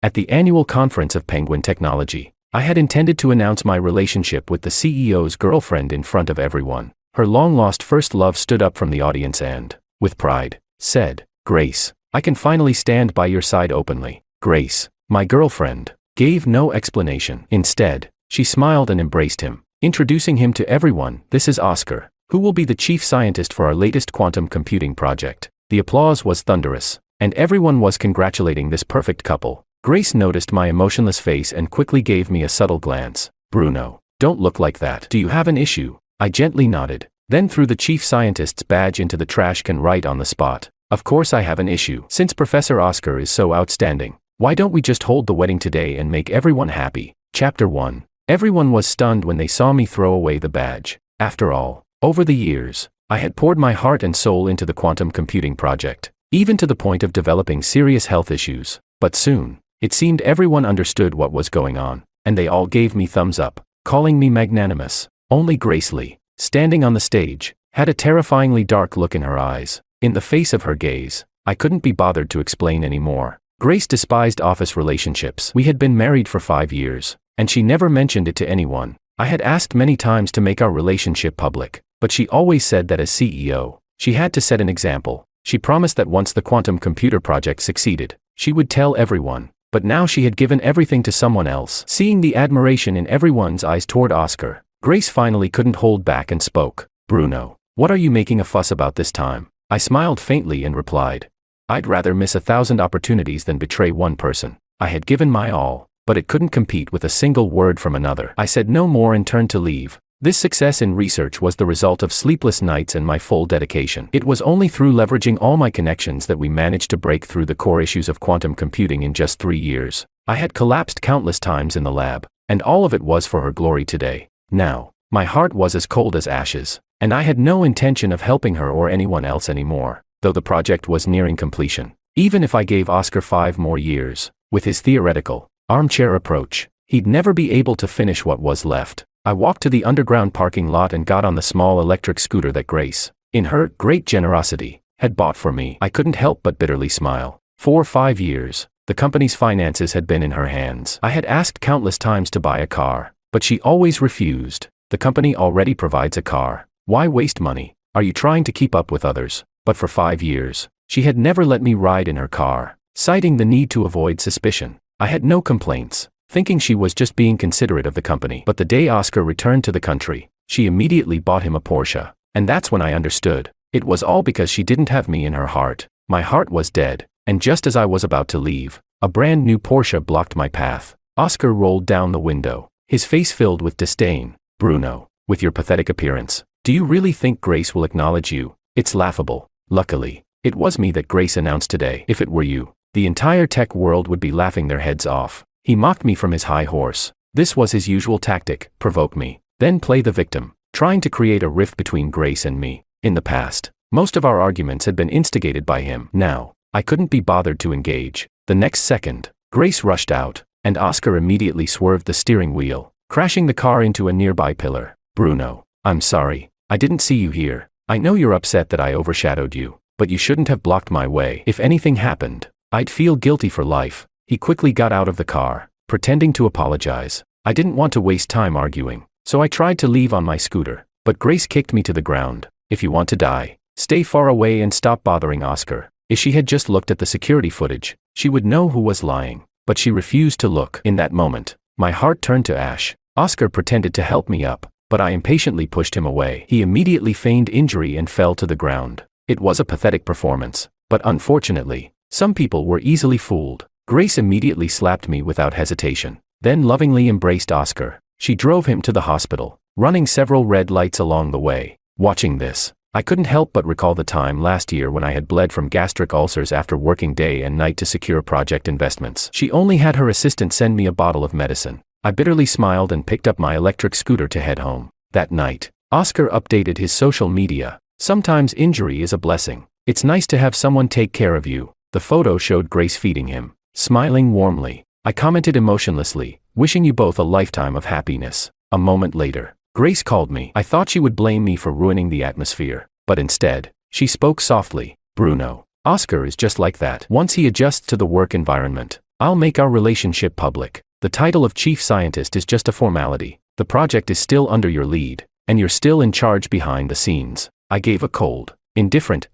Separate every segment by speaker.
Speaker 1: At the annual conference of Penguin Technology, I had intended to announce my relationship with the CEO's girlfriend in front of everyone. Her long-lost first love stood up from the audience and, with pride, said, "Grace, I can finally stand by your side openly." Grace, my girlfriend, gave no explanation. Instead, she smiled and embraced him, introducing him to everyone. "This is Oscar, who will be the chief scientist for our latest quantum computing project." The applause was thunderous, and everyone was congratulating this perfect couple. Grace noticed my emotionless face and quickly gave me a subtle glance. "Bruno, don't look like that. Do you have an issue?" I gently nodded, then threw the chief scientist's badge into the trash can right on the spot. "Of course I have an issue. Since Professor Oscar is so outstanding, why don't we just hold the wedding today and make everyone happy?" Chapter 1. Everyone was stunned when they saw me throw away the badge. After all, over the years, I had poured my heart and soul into the quantum computing project, even to the point of developing serious health issues. But soon, it seemed everyone understood what was going on, and they all gave me thumbs up, calling me magnanimous. Only Grace Lee, standing on the stage, had a terrifyingly dark look in her eyes. In the face of her gaze, I couldn't be bothered to explain anymore. Grace despised office relationships. We had been married for 5 years, and she never mentioned it to anyone. I had asked many times to make our relationship public, but she always said that as CEO, she had to set an example. She promised that once the quantum computer project succeeded, she would tell everyone. But now she had given everything to someone else. Seeing the admiration in everyone's eyes toward Oscar, Grace finally couldn't hold back and spoke. "Bruno, what are you making a fuss about this time?" I smiled faintly and replied, "I'd rather miss 1,000 opportunities than betray one person." I had given my all, but it couldn't compete with a single word from another. I said no more and turned to leave. This success in research was the result of sleepless nights and my full dedication. It was only through leveraging all my connections that we managed to break through the core issues of quantum computing in just 3 years. I had collapsed countless times in the lab, and all of it was for her glory today. Now, my heart was as cold as ashes, and I had no intention of helping her or anyone else anymore, though the project was nearing completion. Even if I gave Oscar 5 more years, with his theoretical, armchair approach, he'd never be able to finish what was left. I walked to the underground parking lot and got on the small electric scooter that Grace, in her great generosity, had bought for me. I couldn't help but bitterly smile. For 5 years, the company's finances had been in her hands. I had asked countless times to buy a car, but she always refused. "The company already provides a car. Why waste money? Are you trying to keep up with others?" But for 5 years, she had never let me ride in her car, citing the need to avoid suspicion. I had no complaints, thinking she was just being considerate of the company. But the day Oscar returned to the country, she immediately bought him a Porsche. And that's when I understood. It was all because she didn't have me in her heart. My heart was dead, and just as I was about to leave, a brand new Porsche blocked my path. Oscar rolled down the window, his face filled with disdain. "Bruno, with your pathetic appearance, do you really think Grace will acknowledge you? It's laughable." Luckily, it was me that Grace announced today. "If it were you, the entire tech world would be laughing their heads off." He mocked me from his high horse. This was his usual tactic: provoke me, then play the victim, trying to create a rift between Grace and me. In the past, most of our arguments had been instigated by him. Now, I couldn't be bothered to engage. The next second, Grace rushed out, and Oscar immediately swerved the steering wheel, crashing the car into a nearby pillar. "Bruno, I'm sorry, I didn't see you here. I know you're upset that I overshadowed you, but you shouldn't have blocked my way. If anything happened, I'd feel guilty for life." He quickly got out of the car, pretending to apologize. I didn't want to waste time arguing, so I tried to leave on my scooter, but Grace kicked me to the ground. "If you want to die, stay far away and stop bothering Oscar." If she had just looked at the security footage, she would know who was lying, but she refused to look. In that moment, my heart turned to ash. Oscar pretended to help me up, but I impatiently pushed him away. He immediately feigned injury and fell to the ground. It was a pathetic performance, but unfortunately, some people were easily fooled. Grace immediately slapped me without hesitation, then lovingly embraced Oscar. She drove him to the hospital, running several red lights along the way. Watching this, I couldn't help but recall the time last year when I had bled from gastric ulcers after working day and night to secure project investments. She only had her assistant send me a bottle of medicine. I bitterly smiled and picked up my electric scooter to head home. That night, Oscar updated his social media. "Sometimes injury is a blessing. It's nice to have someone take care of you." The photo showed Grace feeding him, smiling warmly. I commented emotionlessly, "Wishing you both a lifetime of happiness." A moment later, Grace called me. I thought she would blame me for ruining the atmosphere, but instead, she spoke softly. "Bruno, Oscar is just like that. Once he adjusts to the work environment, I'll make our relationship public. The title of chief scientist is just a formality. The project is still under your lead, and you're still in charge behind the scenes. I gave a cold, indifferent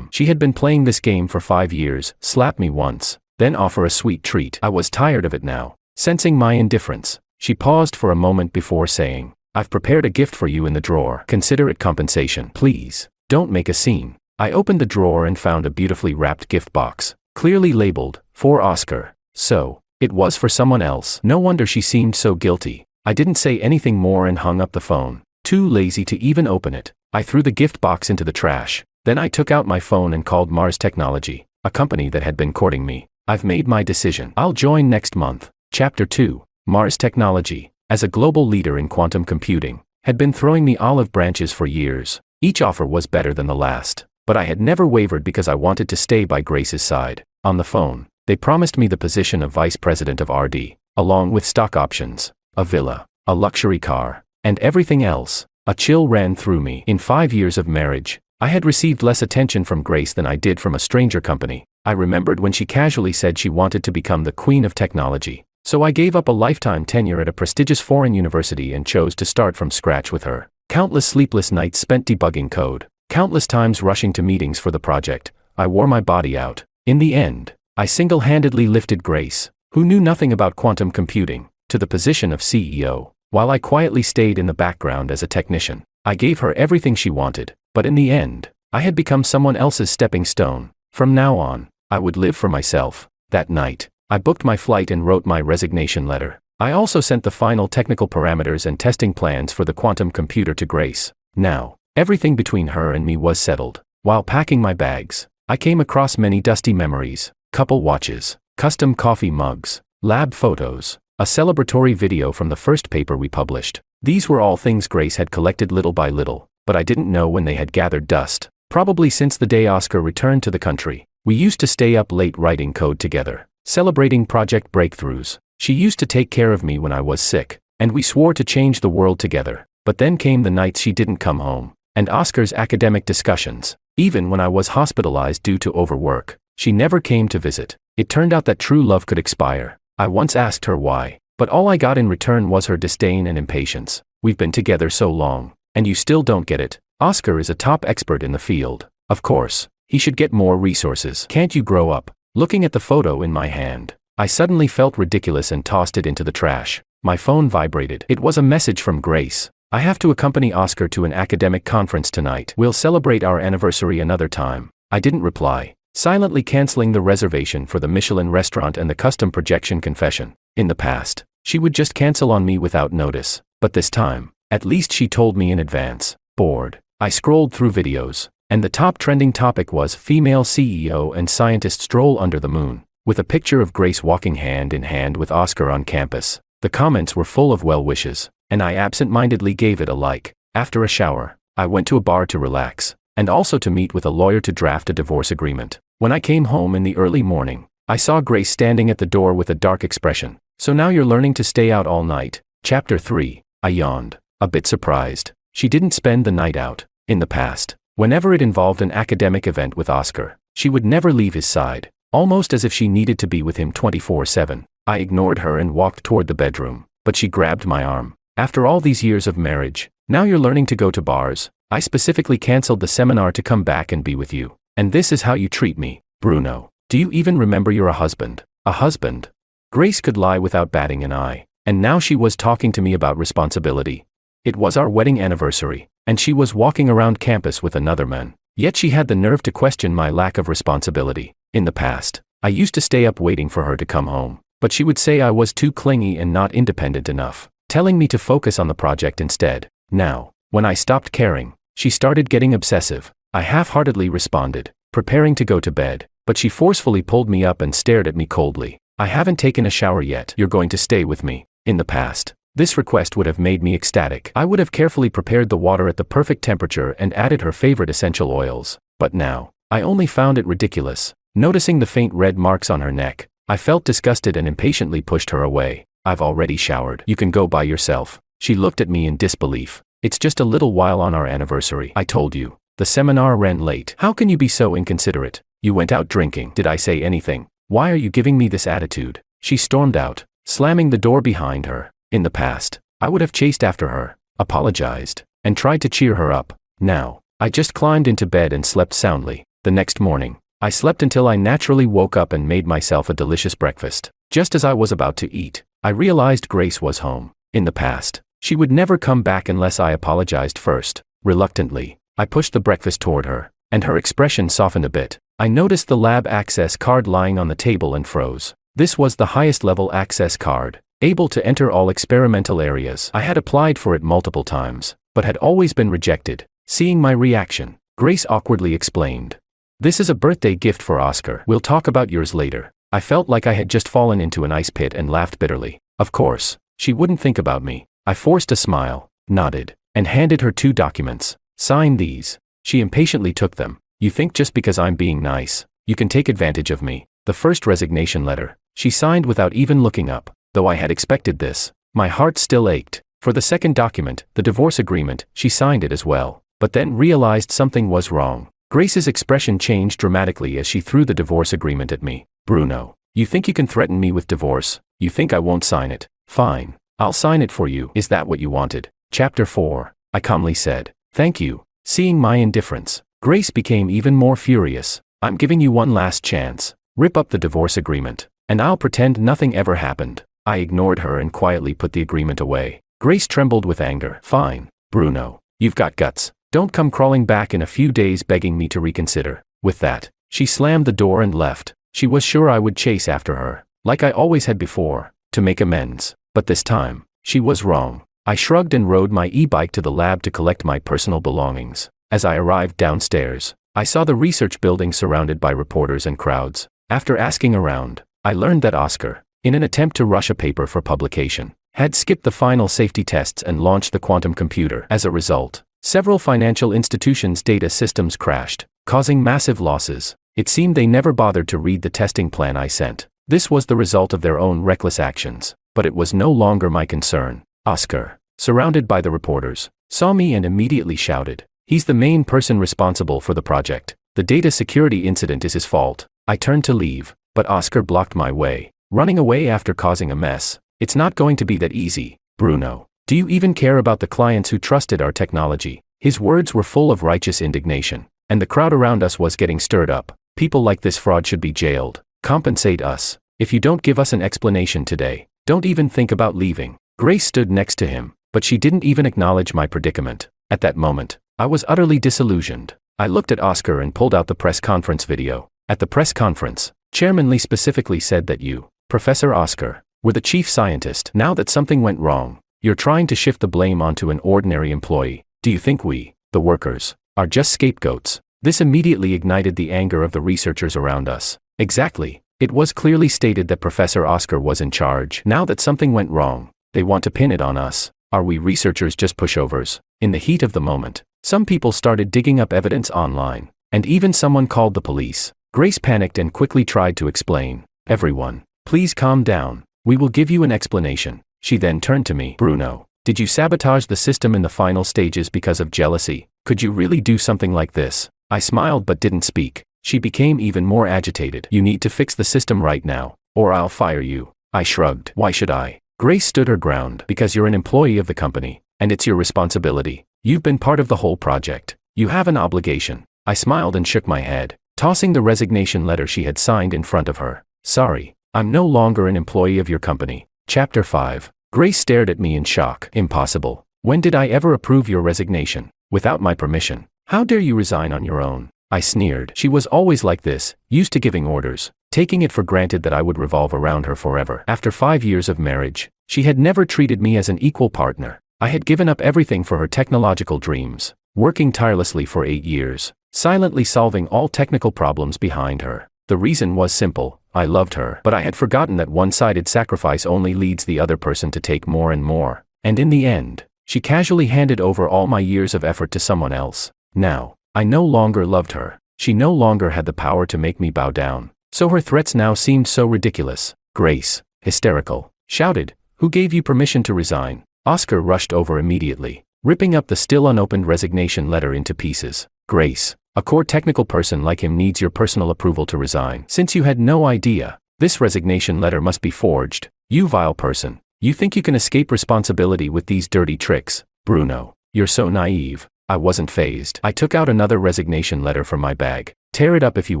Speaker 1: She had been playing this game for 5 years, slap me once, then offer a sweet treat. I was tired of it now. Sensing my indifference, she paused for a moment before saying, I've prepared a gift for you in the drawer. Consider it compensation. Please, don't make a scene. I opened the drawer and found a beautifully wrapped gift box, clearly labeled, for Oscar. So, it was for someone else. No wonder she seemed so guilty. I didn't say anything more and hung up the phone, too lazy to even open it. I threw the gift box into the trash. Then I took out my phone and called Mars Technology, a company that had been courting me. I've made my decision. I'll join next month. Chapter 2. Mars Technology, as a global leader in quantum computing, had been throwing me olive branches for years. Each offer was better than the last, but I had never wavered because I wanted to stay by Grace's side. On the phone, they promised me the position of vice president of RD, along with stock options, a villa, a luxury car, and everything else. A chill ran through me. In 5 years of marriage, I had received less attention from Grace than I did from a stranger company. I remembered when she casually said she wanted to become the queen of technology. So I gave up a lifetime tenure at a prestigious foreign university and chose to start from scratch with her. Countless sleepless nights spent debugging code, countless times rushing to meetings for the project. I wore my body out. In the end, I single-handedly lifted Grace, who knew nothing about quantum computing, to the position of CEO, while I quietly stayed in the background as a technician. I gave her everything she wanted, but in the end, I had become someone else's stepping stone. From now on, I would live for myself. That night, I booked my flight and wrote my resignation letter. I also sent the final technical parameters and testing plans for the quantum computer to Grace. Now, everything between her and me was settled. While packing my bags, I came across many dusty memories, couple watches, custom coffee mugs, lab photos, a celebratory video from the first paper we published. These were all things Grace had collected little by little, but I didn't know when they had gathered dust. Probably since the day Oscar returned to the country. We used to stay up late writing code together, celebrating project breakthroughs. She used to take care of me when I was sick, and we swore to change the world together. But then came the nights she didn't come home, and Oscar's academic discussions. Even when I was hospitalized due to overwork, she never came to visit. It turned out that true love could expire. I once asked her why, but all I got in return was her disdain and impatience. We've been together so long, and you still don't get it. Oscar is a top expert in the field. Of course, he should get more resources. Can't you grow up? Looking at the photo in my hand, I suddenly felt ridiculous and tossed it into the trash. My phone vibrated. It was a message from Grace. I have to accompany Oscar to an academic conference tonight. We'll celebrate our anniversary another time. I didn't reply, silently canceling the reservation for the Michelin restaurant and the custom projection confession. In the past, she would just cancel on me without notice, but this time, at least she told me in advance. Bored, I scrolled through videos, and the top trending topic was female CEO and scientist stroll under the moon, with a picture of Grace walking hand in hand with Oscar on campus. The comments were full of well wishes, and I absent-mindedly gave it a like. After a shower, I went to a bar to relax, and also to meet with a lawyer to draft a divorce agreement. When I came home in the early morning, I saw Grace standing at the door with a dark expression. So now you're learning to stay out all night. Chapter 3. I yawned, a bit surprised. She didn't spend the night out. In the past, whenever it involved an academic event with Oscar, she would never leave his side, almost as if she needed to be with him 24/7. I ignored her and walked toward the bedroom, but she grabbed my arm. After all these years of marriage, now you're learning to go to bars. I specifically canceled the seminar to come back and be with you. And this is how you treat me, Bruno. Do you even remember you're a husband? A husband? Grace could lie without batting an eye, and now she was talking to me about responsibility. It was our wedding anniversary, and she was walking around campus with another man. Yet she had the nerve to question my lack of responsibility. In the past, I used to stay up waiting for her to come home, but she would say I was too clingy and not independent enough, telling me to focus on the project instead. Now, when I stopped caring, she started getting obsessive. I half-heartedly responded, preparing to go to bed, but she forcefully pulled me up and stared at me coldly. I haven't taken a shower yet. You're going to stay with me. In the past, this request would have made me ecstatic. I would have carefully prepared the water at the perfect temperature and added her favorite essential oils. But now, I only found it ridiculous. Noticing the faint red marks on her neck, I felt disgusted and impatiently pushed her away. I've already showered. You can go by yourself. She looked at me in disbelief. It's just a little while on our anniversary. I told you. The seminar ran late. How can you be so inconsiderate? You went out drinking. Did I say anything? Why are you giving me this attitude? She stormed out, slamming the door behind her. In the past, I would have chased after her, apologized, and tried to cheer her up. Now, I just climbed into bed and slept soundly. The next morning, I slept until I naturally woke up and made myself a delicious breakfast. Just as I was about to eat, I realized Grace was home. In the past, she would never come back unless I apologized first. Reluctantly, I pushed the breakfast toward her, and her expression softened a bit. I noticed the lab access card lying on the table and froze. This was the highest level access card, able to enter all experimental areas. I had applied for it multiple times, but had always been rejected. Seeing my reaction, Grace awkwardly explained, "This is a birthday gift for Oscar. We'll talk about yours later." I felt like I had just fallen into an ice pit and laughed bitterly. Of course, she wouldn't think about me. I forced a smile, nodded, and handed her 2 documents. "Sign these." She impatiently took them. "You think just because I'm being nice, you can take advantage of me." The first resignation letter, she signed without even looking up. Though I had expected this, my heart still ached. For the second document, the divorce agreement, she signed it as well, but then realized something was wrong. Grace's expression changed dramatically as she threw the divorce agreement at me. "Bruno, you think you can threaten me with divorce? You think I won't sign it? Fine, I'll sign it for you. Is that what you wanted?" Chapter 4. I calmly said, "Thank you." Seeing my indifference, Grace became even more furious. "I'm giving you one last chance. Rip up the divorce agreement, and I'll pretend nothing ever happened." I ignored her and quietly put the agreement away. Grace trembled with anger. "Fine, Bruno, you've got guts. Don't come crawling back in a few days begging me to reconsider." With that, she slammed the door and left. She was sure I would chase after her, like I always had before, to make amends. But this time, she was wrong. I shrugged and rode my e-bike to the lab to collect my personal belongings. As I arrived downstairs, I saw the research building surrounded by reporters and crowds. After asking around, I learned that Oscar, in an attempt to rush a paper for publication, had skipped the final safety tests and launched the quantum computer. As a result, several financial institutions' data systems crashed, causing massive losses. It seemed they never bothered to read the testing plan I sent. This was the result of their own reckless actions, but it was no longer my concern. Oscar, surrounded by the reporters, saw me and immediately shouted, "He's the main person responsible for the project. The data security incident is his fault." I turned to leave, but Oscar blocked my way. "Running away after causing a mess? It's not going to be that easy. Bruno, do you even care about the clients who trusted our technology?" His words were full of righteous indignation, and the crowd around us was getting stirred up. "People like this fraud should be jailed. Compensate us. If you don't give us an explanation today, don't even think about leaving." Grace stood next to him, but she didn't even acknowledge my predicament. At that moment, I was utterly disillusioned. I looked at Oscar and pulled out the press conference video. At the press conference, Chairman Lee specifically said that you, Professor Oscar, were the chief scientist. Now that something went wrong, you're trying to shift the blame onto an ordinary employee. Do you think we, the workers, are just scapegoats? This immediately ignited the anger of the researchers around us. Exactly. It was clearly stated that Professor Oscar was in charge. Now that something went wrong, they want to pin it on us. Are we researchers just pushovers? In the heat of the moment, some people started digging up evidence online, and even someone called the police. Grace panicked and quickly tried to explain. "Everyone, please calm down. We will give you an explanation." She then turned to me. "Bruno, did you sabotage the system in the final stages because of jealousy? Could you really do something like this?" I smiled but didn't speak. She became even more agitated. "You need to fix the system right now, or I'll fire you." I shrugged. "Why should I?" Grace stood her ground. "Because you're an employee of the company, and it's your responsibility. You've been part of the whole project. You have an obligation." I smiled and shook my head, tossing the resignation letter she had signed in front of her. "Sorry, I'm no longer an employee of your company." Chapter 5. Grace stared at me in shock. "Impossible. When did I ever approve your resignation? Without my permission. How dare you resign on your own?" I sneered. She was always like this, used to giving orders, taking it for granted that I would revolve around her forever. After 5 years of marriage, she had never treated me as an equal partner. I had given up everything for her technological dreams, working tirelessly for 8 years, silently solving all technical problems behind her. The reason was simple: I loved her. But I had forgotten that one-sided sacrifice only leads the other person to take more and more. And in the end, she casually handed over all my years of effort to someone else. Now, I no longer loved her. She no longer had the power to make me bow down. So her threats now seemed so ridiculous. Grace, hysterical, shouted, "Who gave you permission to resign?" Oscar rushed over immediately, ripping up the still unopened resignation letter into pieces. "Grace, a core technical person like him needs your personal approval to resign. Since you had no idea, This resignation letter must be forged. You vile person. You think you can escape responsibility with these dirty tricks, Bruno. You're so naive. I wasn't fazed. I took out another resignation letter from my bag. Tear it up if you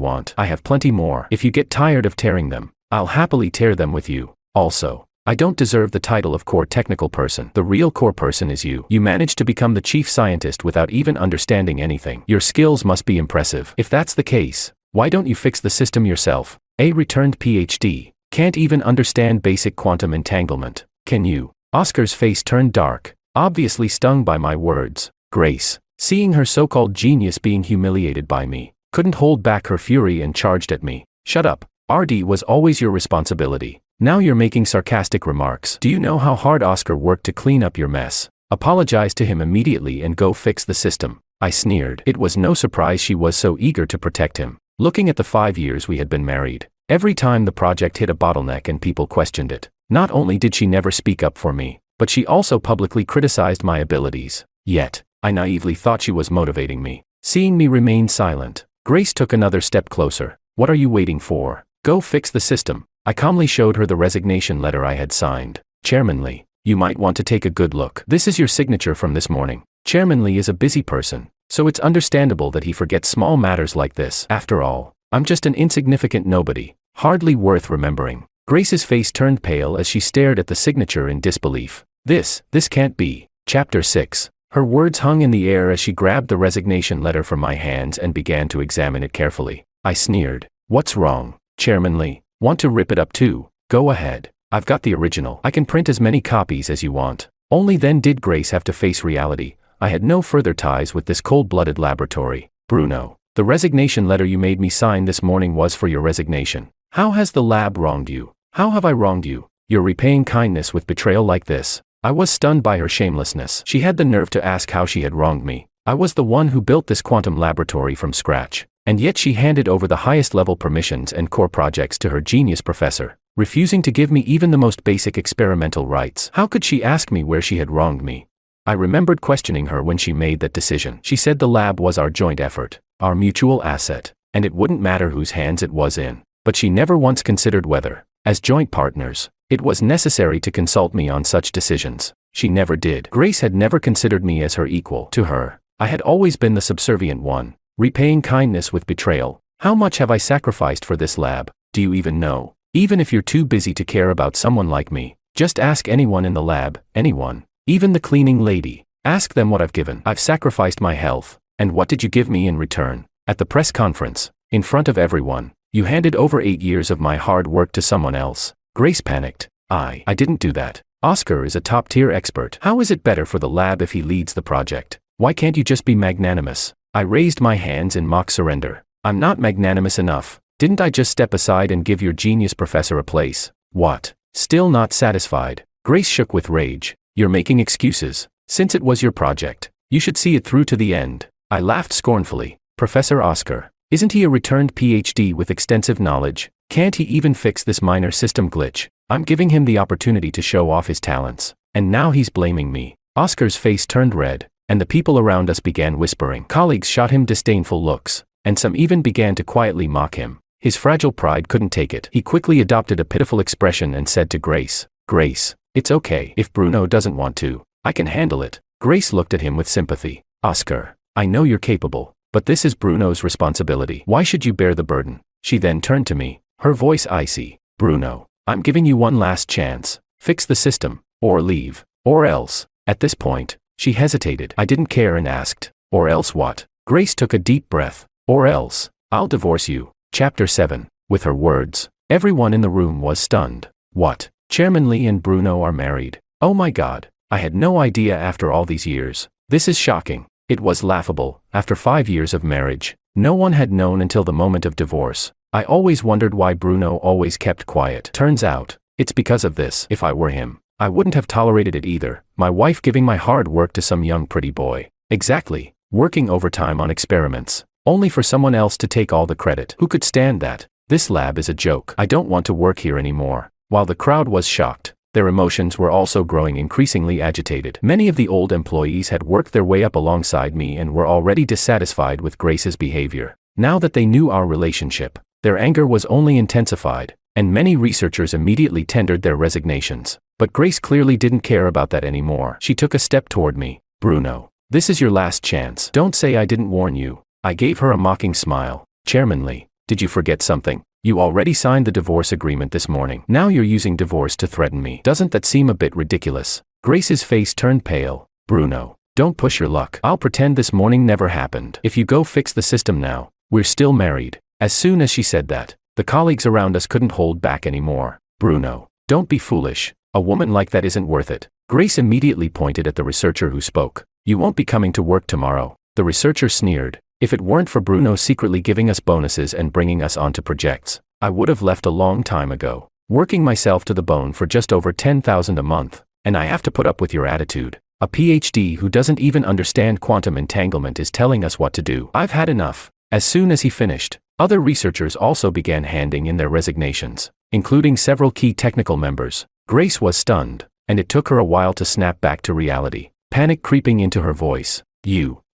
Speaker 1: want. I have plenty more. If you get tired of tearing them, I'll happily tear them with you. Also, I don't deserve the title of core technical person. The real core person is you. You managed to become the chief scientist without even understanding anything. Your skills must be impressive. If that's the case, why don't you fix the system yourself? A returned PhD. Can't even understand basic quantum entanglement. Can you? Oscar's face turned dark, obviously stung by my words. Grace, seeing her so-called genius being humiliated by me, couldn't hold back her fury and charged at me. Shut up. RD was always your responsibility. Now you're making sarcastic remarks. Do you know how hard Oscar worked to clean up your mess? Apologize to him immediately and go fix the system. I sneered. It was no surprise she was so eager to protect him. Looking at the 5 years we had been married, every time the project hit a bottleneck and people questioned it, not only did she never speak up for me, but she also publicly criticized my abilities. Yet, I naively thought she was motivating me. Seeing me remain silent, Grace took another step closer. What are you waiting for? Go fix the system. I calmly showed her the resignation letter I had signed. Chairman Lee, you might want to take a good look. This is your signature from this morning. Chairman Lee is a busy person, so it's understandable that he forgets small matters like this. After all, I'm just an insignificant nobody, hardly worth remembering. Grace's face turned pale as she stared at the signature in disbelief. This can't be. Chapter 6. Her words hung in the air as she grabbed the resignation letter from my hands and began to examine it carefully. I sneered. What's wrong, Chairman Lee? Want to rip it up too? Go ahead. I've got the original. I can print as many copies as you want. Only then did Grace have to face reality. I had no further ties with this cold-blooded laboratory. Bruno, the resignation letter you made me sign this morning was for your resignation. How has the lab wronged you? How have I wronged you? You're repaying kindness with betrayal like this. I was stunned by her shamelessness. She had the nerve to ask how she had wronged me. I was the one who built this quantum laboratory from scratch, and yet she handed over the highest level permissions and core projects to her genius professor, refusing to give me even the most basic experimental rights. How could she ask me where she had wronged me? I remembered questioning her when she made that decision. She said the lab was our joint effort, our mutual asset, and it wouldn't matter whose hands it was in. But she never once considered whether, as joint partners, it was necessary to consult me on such decisions. She never did. Grace had never considered me as her equal. To her, I had always been the subservient one, repaying kindness with betrayal. How much have I sacrificed for this lab? Do you even know? Even if you're too busy to care about someone like me, just ask anyone in the lab, anyone, even the cleaning lady. Ask them what I've given. I've sacrificed my health, and what did you give me in return? At the press conference, in front of everyone, you handed over 8 years of my hard work to someone else. Grace panicked. I didn't do that. Oscar is a top-tier expert. How is it better for the lab if he leads the project? Why can't you just be magnanimous? I raised my hands in mock surrender. I'm not magnanimous enough. Didn't I just step aside and give your genius professor a place? What? Still not satisfied? Grace shook with rage. You're making excuses. Since it was your project, you should see it through to the end. I laughed scornfully. Professor Oscar, isn't he a returned PhD with extensive knowledge? Can't he even fix this minor system glitch? I'm giving him the opportunity to show off his talents, and now he's blaming me. Oscar's face turned red, and the people around us began whispering. Colleagues shot him disdainful looks, and some even began to quietly mock him. His fragile pride couldn't take it. He quickly adopted a pitiful expression and said to Grace, Grace, it's okay. If Bruno doesn't want to, I can handle it. Grace looked at him with sympathy. Oscar, I know you're capable, but this is Bruno's responsibility. Why should you bear the burden? She then turned to me, her voice icy. Bruno, I'm giving you one last chance. Fix the system, or leave, or else. At this point, she hesitated. I didn't care and asked, or else what? Grace took a deep breath. Or else, I'll divorce you. Chapter 7. With her words, everyone in the room was stunned. What? Chairman Lee and Bruno are married. Oh my God, I had no idea after all these years. This is shocking. It was laughable. After 5 years of marriage, no one had known until the moment of divorce. I always wondered why Bruno always kept quiet. Turns out, it's because of this. If I were him, I wouldn't have tolerated it either. My wife giving my hard work to some young pretty boy. Exactly. Working overtime on experiments, only for someone else to take all the credit. Who could stand that? This lab is a joke. I don't want to work here anymore. While the crowd was shocked, their emotions were also growing increasingly agitated. Many of the old employees had worked their way up alongside me and were already dissatisfied with Grace's behavior. Now that they knew our relationship, their anger was only intensified, and many researchers immediately tendered their resignations. But Grace clearly didn't care about that anymore. She took a step toward me. Bruno, this is your last chance. Don't say I didn't warn you. I gave her a mocking smile. Chairman did you forget something? You already signed the divorce agreement this morning. Now you're using divorce to threaten me. Doesn't that seem a bit ridiculous? Grace's face turned pale. Bruno, don't push your luck. I'll pretend this morning never happened. If you go fix the system now, we're still married. As soon as she said that, the colleagues around us couldn't hold back anymore. Bruno, don't be foolish. A woman like that isn't worth it. Grace immediately pointed at the researcher who spoke. You won't be coming to work tomorrow. The researcher sneered. If it weren't for Bruno secretly giving us bonuses and bringing us onto projects, I would have left a long time ago. Working myself to the bone for just over $10,000 a month, and I have to put up with your attitude. A PhD who doesn't even understand quantum entanglement is telling us what to do. I've had enough. As soon as he finished, other researchers also began handing in their resignations, including several key technical members. Grace was stunned, and it took her a while to snap back to reality, panic creeping into her voice.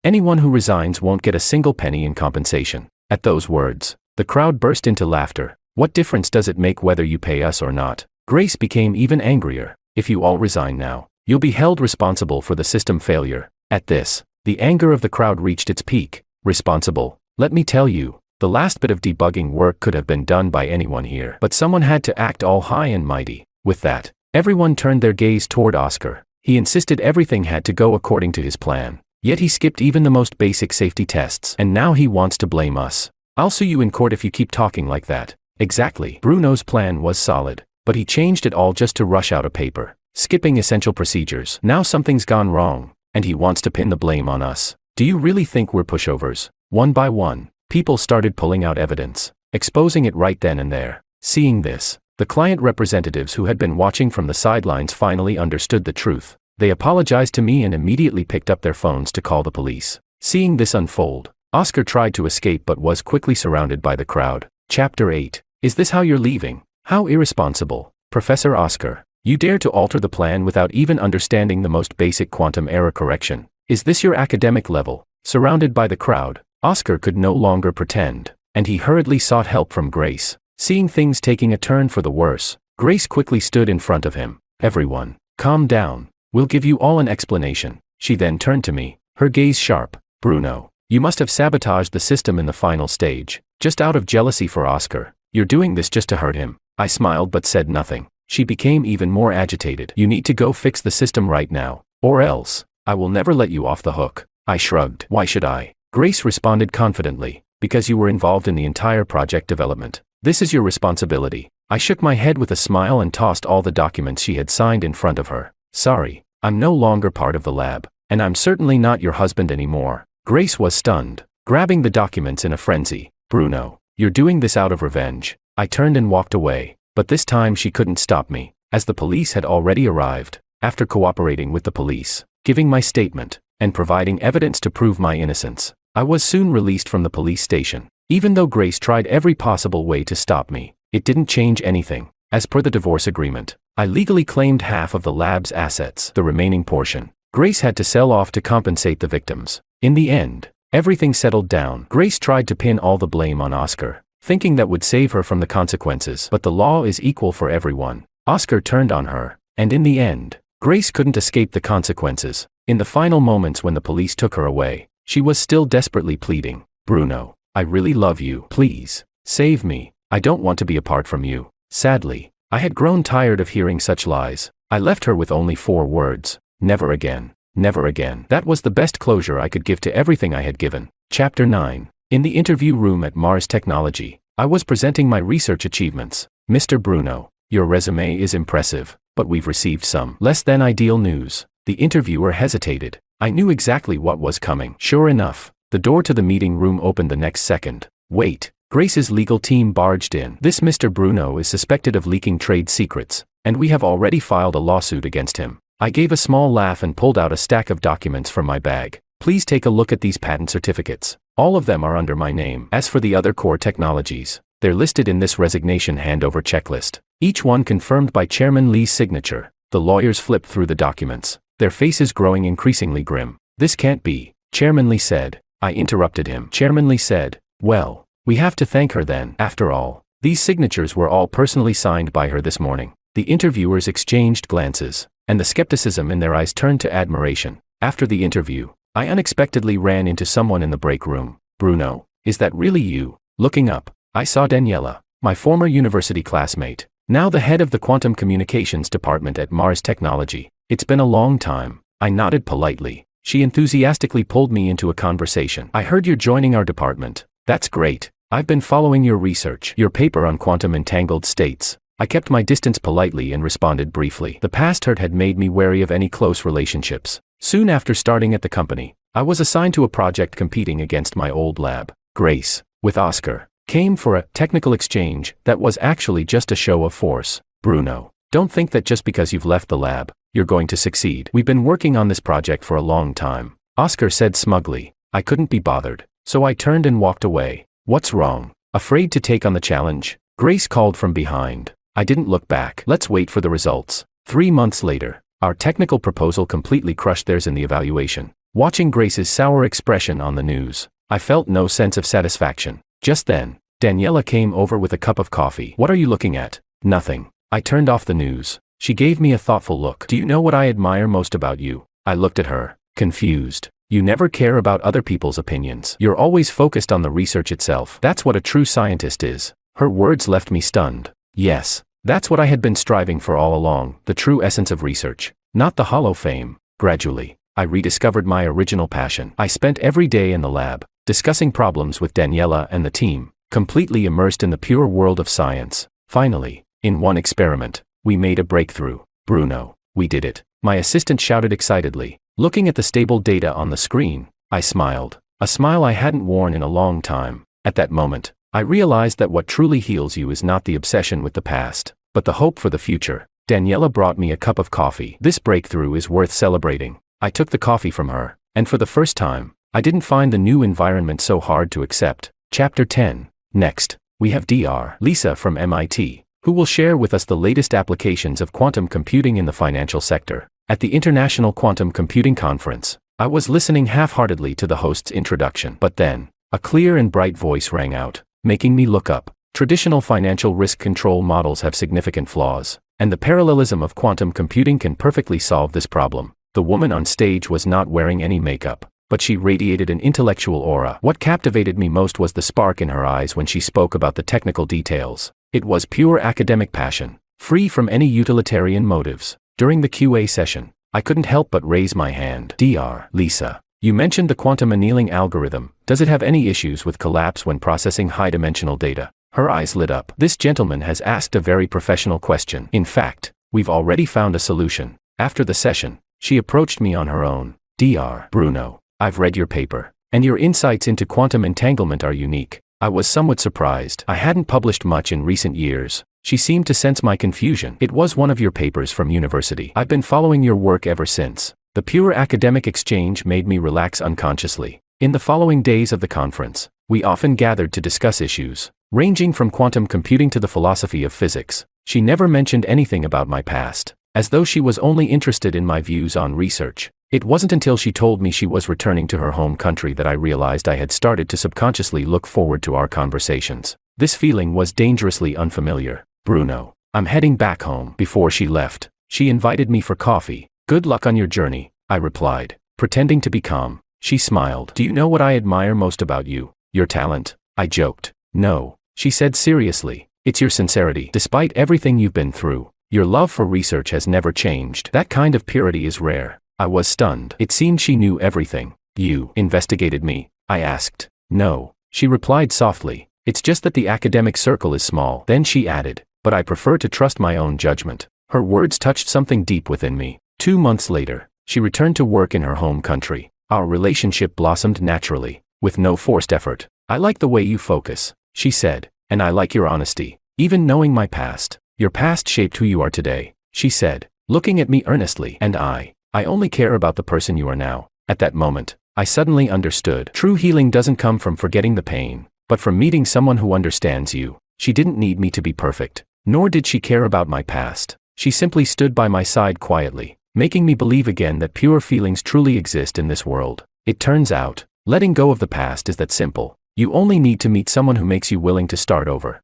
Speaker 1: Anyone who resigns won't get a single penny in compensation. At those words, the crowd burst into laughter. What difference does it make whether you pay us or not? Grace became even angrier. If you all resign now, you'll be held responsible for the system failure. At this, the anger of the crowd reached its peak. Responsible? Let me tell you, the last bit of debugging work could have been done by anyone here. But someone had to act all high and mighty. With that, everyone turned their gaze toward Oscar. He insisted everything had to go according to his plan. Yet he skipped even the most basic safety tests. And now he wants to blame us. I'll sue you in court if you keep talking like that. Exactly. Bruno's plan was solid, but he changed it all just to rush out a paper, skipping essential procedures. Now something's gone wrong, and he wants to pin the blame on us. Do you really think we're pushovers? One by one, people started pulling out evidence, exposing it right then and there. Seeing this, the client representatives who had been watching from the sidelines finally understood the truth. They apologized to me and immediately picked up their phones to call the police. Seeing this unfold, Oscar tried to escape but was quickly surrounded by the crowd. Chapter 8. Is this how you're leaving? How irresponsible. Professor Oscar, you dare to alter the plan without even understanding the most basic quantum error correction. Is this your academic level? Surrounded by the crowd, Oscar could no longer pretend, and he hurriedly sought help from Grace. Seeing things taking a turn for the worse, Grace quickly stood in front of him. Everyone, calm down. We'll give you all an explanation. She then turned to me, her gaze sharp. Bruno, you must have sabotaged the system in the final stage, just out of jealousy for Oscar. You're doing this just to hurt him. I smiled but said nothing. She became even more agitated. You need to go fix the system right now, or else, I will never let you off the hook. I shrugged. Why should I? Grace responded confidently. Because you were involved in the entire project development. This is your responsibility. I shook my head with a smile and tossed all the documents she had signed in front of her. Sorry, I'm no longer part of the lab, and I'm certainly not your husband anymore. Grace was stunned, grabbing the documents in a frenzy. Bruno, you're doing this out of revenge. I turned and walked away, but this time she couldn't stop me, as the police had already arrived. After cooperating with the police, giving my statement, and providing evidence to prove my innocence, I was soon released from the police station. Even though Grace tried every possible way to stop me, it didn't change anything. As per the divorce agreement, I legally claimed half of the lab's assets. The remaining portion, Grace had to sell off to compensate the victims. In the end, everything settled down. Grace tried to pin all the blame on Oscar, thinking that would save her from the consequences. But the law is equal for everyone. Oscar turned on her, and in the end, Grace couldn't escape the consequences. In the final moments when the police took her away, she was still desperately pleading. Bruno, I really love you. Please, save me. I don't want to be apart from you. Sadly, I had grown tired of hearing such lies. I left her with only 4 words. Never again. Never again. That was the best closure I could give to everything I had given. Chapter 9. In the interview room at Mars Technology, I was presenting my research achievements. Mr. Bruno, your resume is impressive, but we've received some less than ideal news. The interviewer hesitated. I knew exactly what was coming. Sure enough, the door to the meeting room opened the next second. Wait. Grace's legal team barged in. This Mr. Bruno is suspected of leaking trade secrets, and we have already filed a lawsuit against him. I gave a small laugh and pulled out a stack of documents from my bag. Please take a look at these patent certificates. All of them are under my name. As for the other core technologies, they're listed in this resignation handover checklist. Each one confirmed by Chairman Lee's signature. The lawyers flipped through the documents, their faces growing increasingly grim. This can't be, Chairman Lee said. I interrupted him. Chairman Lee said, well, we have to thank her then. After all, These signatures were all personally signed by her this morning. The interviewers exchanged glances, and the skepticism in their eyes turned to admiration. After the interview, I unexpectedly ran into someone in the break room. Bruno, is that really you? Looking up, I saw Daniela, my former university classmate, now the head of the quantum communications department at Mars Technology. It's been a long time. I nodded politely. She enthusiastically pulled me into a conversation. I heard you're joining our department. That's great. I've been following your research, your paper on quantum entangled states. I kept my distance politely and responded briefly. The past hurt had made me wary of any close relationships. Soon after starting at the company, I was assigned to a project competing against my old lab. Grace, with Oscar, came for a technical exchange that was actually just a show of force. Bruno, don't think that just because you've left the lab, you're going to succeed. We've been working on this project for a long time, Oscar said smugly. I couldn't be bothered, so I turned and walked away. What's wrong? Afraid to take on the challenge? Grace called from behind. I didn't look back. Let's wait for the results. 3 months later, our technical proposal completely crushed theirs in the evaluation. Watching Grace's sour expression on the news, I felt no sense of satisfaction. Just then, Daniela came over with a cup of coffee. What are you looking at? Nothing. I turned off the news. She gave me a thoughtful look. Do you know what I admire most about you? I looked at her, confused. You never care about other people's opinions. You're always focused on the research itself. That's what a true scientist is. Her words left me stunned. Yes, that's what I had been striving for all along, the true essence of research, not the hollow fame. Gradually, I rediscovered my original passion. I spent every day in the lab, discussing problems with Daniela and the team, completely immersed in the pure world of science. Finally, in one experiment, we made a breakthrough. Bruno, we did it, my assistant shouted excitedly. Looking at the stable data on the screen, I smiled, a smile I hadn't worn in a long time. At that moment, I realized that what truly heals you is not the obsession with the past, but the hope for the future. Daniela brought me a cup of coffee. This breakthrough is worth celebrating. I took the coffee from her, and for the first time, I didn't find the new environment so hard to accept. Chapter 10. Next, we have Dr. Lisa from MIT, who will share with us the latest applications of quantum computing in the financial sector. At the International Quantum Computing Conference, I was listening half-heartedly to the host's introduction, but then, a clear and bright voice rang out, making me look up. Traditional financial risk control models have significant flaws, and the parallelism of quantum computing can perfectly solve this problem. The woman on stage was not wearing any makeup, but she radiated an intellectual aura. What captivated me most was the spark in her eyes when she spoke about the technical details. It was pure academic passion, free from any utilitarian motives. During the QA session, I couldn't help but raise my hand. Dr. Lisa, you mentioned the quantum annealing algorithm. Does it have any issues with collapse when processing high-dimensional data? Her eyes lit up. This gentleman has asked a very professional question. In fact, we've already found a solution. After the session, she approached me on her own. Dr. Bruno, I've read your paper, and your insights into quantum entanglement are unique. I was somewhat surprised. I hadn't published much in recent years. She seemed to sense my confusion. It was one of your papers from university. I've been following your work ever since. The pure academic exchange made me relax unconsciously. In the following days of the conference, we often gathered to discuss issues, ranging from quantum computing to the philosophy of physics. She never mentioned anything about my past, as though she was only interested in my views on research. It wasn't until she told me she was returning to her home country that I realized I had started to subconsciously look forward to our conversations. This feeling was dangerously unfamiliar. Bruno, I'm heading back home. Before she left, she invited me for coffee. Good luck on your journey, I replied, pretending to be calm. She smiled. Do you know what I admire most about you? Your talent, I joked. No, she said seriously. It's your sincerity. Despite everything you've been through, your love for research has never changed. That kind of purity is rare. I was stunned. It seemed she knew everything. You investigated me? I asked. No, she replied softly. It's just that the academic circle is small. Then she added, but I prefer to trust my own judgment. Her words touched something deep within me. 2 months later, she returned to work in her home country. Our relationship blossomed naturally, with no forced effort. I like the way you focus, she said, and I like your honesty. Even knowing my past, your past shaped who you are today, she said, looking at me earnestly. And I only care about the person you are now. At that moment, I suddenly understood. True healing doesn't come from forgetting the pain, but from meeting someone who understands you. She didn't need me to be perfect, nor did she care about my past. She simply stood by my side quietly, making me believe again that pure feelings truly exist in this world. It turns out, letting go of the past is that simple. You only need to meet someone who makes you willing to start over.